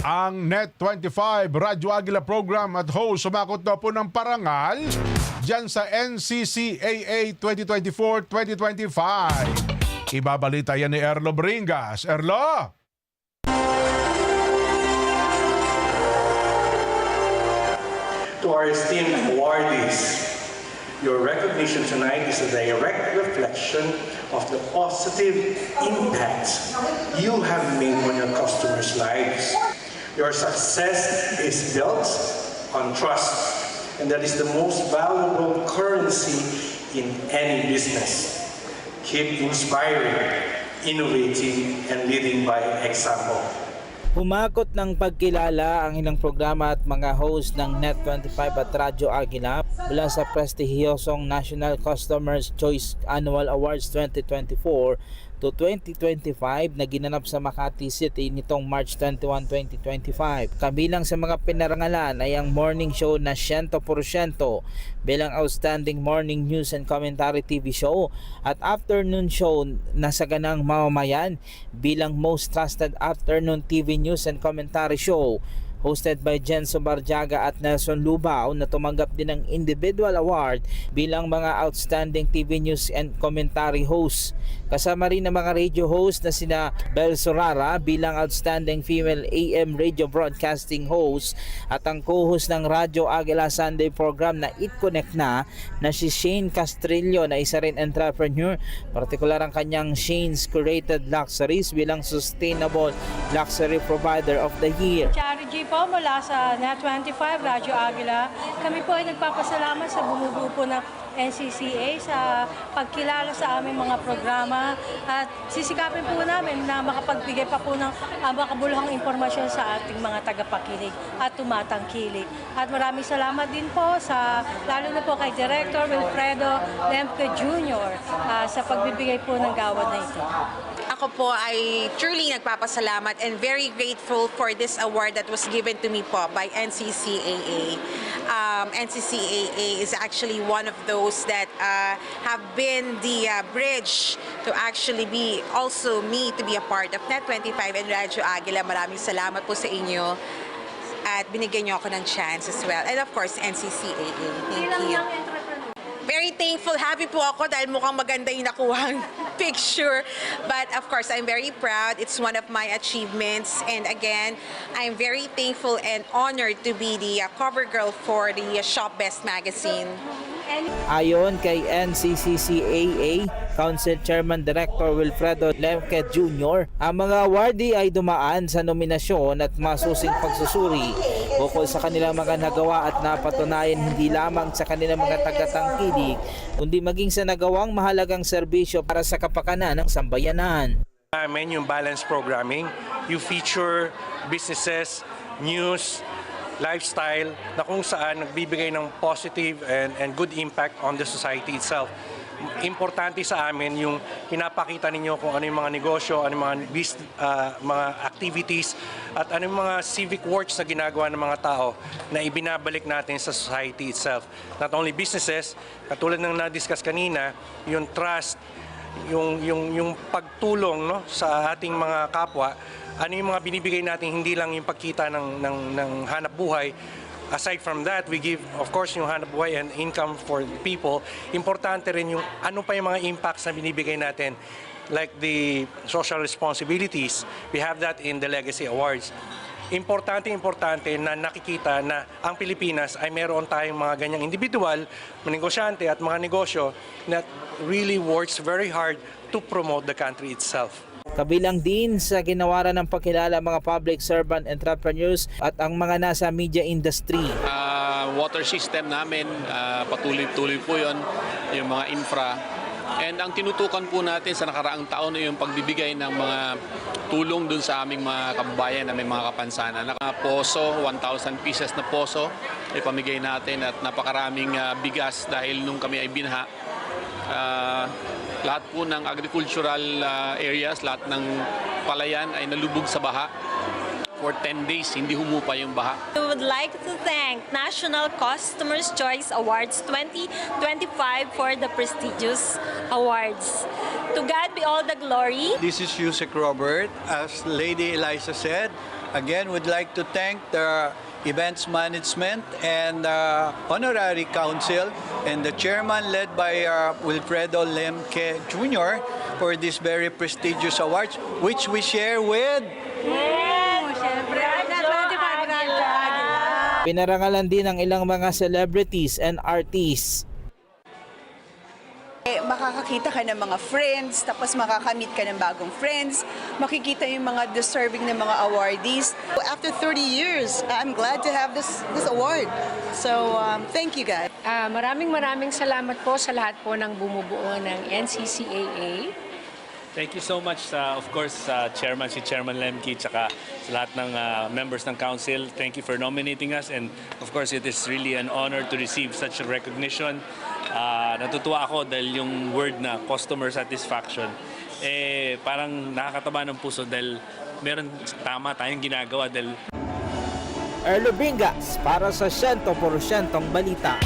Ang Net25 Radyo Agila program at host sumakot na po ng parangal dyan sa NCCAA 2024-2025. Ibabalita yan ni Erlo Bringas. Erlo! To our esteemed awardees, your recognition tonight is a direct reflection of the positive impact you have made on your customers' lives. Your success is built on trust, and that is the most valuable currency in any business. Keep inspiring, innovating, and leading by example. Humakot ng pagkilala ang ilang programa at mga host ng Net25 at Radyo Agila mula sa prestihiyosong National Customers Choice Annual Awards 2024 to 2025 na ginanap sa Makati City nitong March 21, 2025. Kabilang sa mga pinarangalan ay ang morning show na 100% bilang Outstanding Morning News and Commentary TV Show at afternoon show na Saganang Mamamayan bilang Most Trusted Afternoon TV News and Commentary Show hosted by Jenso Barjaga at Nelson Lubao na tumanggap din ng individual award bilang mga outstanding TV news and commentary hosts. Kasama rin ang mga radio host na sina Bel Sorara bilang outstanding female AM radio broadcasting host at ang co-host ng Radyo Agila Sunday program na It Connect na si Shane Castrillo na isa rin entrepreneur, partikular ang kanyang Shane's Curated Luxuries bilang Sustainable Luxury Provider of the Year. Charity po mula sa Net25 Radyo Agila. Kami po ay nagpapasalamat sa bumubuo po ng NCCA sa pagkilala sa aming mga programa at sisikapin po namin na makapagbigay pa po ng makabuluhang impormasyon sa ating mga tagapakinig at tumatangkilik. At maraming salamat din po sa lalo na po kay Director Wilfredo Lemke Jr. Sa pagbibigay po ng gawad na ito. Ako po ay truly nagpapasalamat and very grateful for this award that was given to me po by NCCAA. NCCAA is actually one of those that have been the bridge to actually be also me to be a part of Net25 and Radyo Agila. Maraming salamat po sa inyo at binigyan niyo ako ng chance as well. And of course, NCCAA. Thank you. Very thankful, happy po ako dahil mukhang maganda yung nakuhang picture. But of course, I'm very proud. It's one of my achievements. And again, I'm very thankful and honored to be the cover girl for the Shop Best magazine. Ayon kay NCCCAA Council Chairman Director Wilfredo Lemke Jr., ang mga awardee ay dumaan sa nominasyon at masusing pagsusuri bukod sa kanilang mga nagawa at napatunayan hindi lamang sa kanilang mga tagatangkilik kundi maging sa nagawang mahalagang serbisyo para sa kapakanan ng sambayanan. Yung balanced programming, you feature businesses, news, lifestyle na kung saan nagbibigay ng positive and good impact on the society itself. Importante sa amin yung pinapakita ninyo kung ano yung mga negosyo, ano yung mga activities at ano yung mga civic works na ginagawa ng mga tao na ibinabalik natin sa society itself. Not only businesses, katulad ng na-discuss kanina, yung trust, yung pagtulong no, sa ating mga kapwa, ano yung mga binibigay natin, hindi lang yung pagkita ng hanap buhay. Aside from that, we give, of course, yung hanap buhay and income for people. Importante rin yung ano pa yung mga impacts na binibigay natin, like the social responsibilities. We have that in the Legacy Awards. Importante na nakikita na ang Pilipinas ay meron tayong mga ganyang individual, mga negosyante at mga negosyo that really works very hard to promote the country itself. Kabilang din sa ginawaran ng pagkilala mga public servant entrepreneurs at ang mga nasa media industry. Water system namin, patuloy-tuloy po yun, yung mga infra. And ang tinutukan po natin sa nakaraang taon ay yung pagbibigay ng mga tulong dun sa aming mga kababayan na may mga kapansanan. Poso, 1,000 pieces na poso, ipamigay natin at napakaraming bigas dahil nung kami ay binaha. Lahat po ng agricultural areas, lahat ng palayan ay nalubog sa baha. For 10 days, hindi humupa yung baha. We would like to thank National Customers Choice Awards 2025 for the prestigious awards. To God be all the glory. This is Yusek Robert. As Lady Eliza said, again, would like to thank the events management and honorary council and the chairman led by Wilfredo Lemke Jr. for this very prestigious awards, which we share with Siyempre, Net 25 Radyo Agila. Pinarangalan din ng ilang mga celebrities and artists. Makakakita ka ng mga friends, tapos makakamit ka ng bagong friends, makikita yung mga deserving ng mga awardees. After 30 years, I'm glad to have this award. So, thank you guys. Maraming salamat po sa lahat po ng bumubuo ng NCCAA. Thank you so much, of course, sa Chairman, si Chairman Lemke, tsaka sa lahat ng members ng Council. Thank you for nominating us, and of course, it is really an honor to receive such a recognition. Natutuwa ako dahil yung word na customer satisfaction, parang nakakataba ng puso dahil meron tama tayong ginagawa dahil Erlo Bingas para sa 100% balita.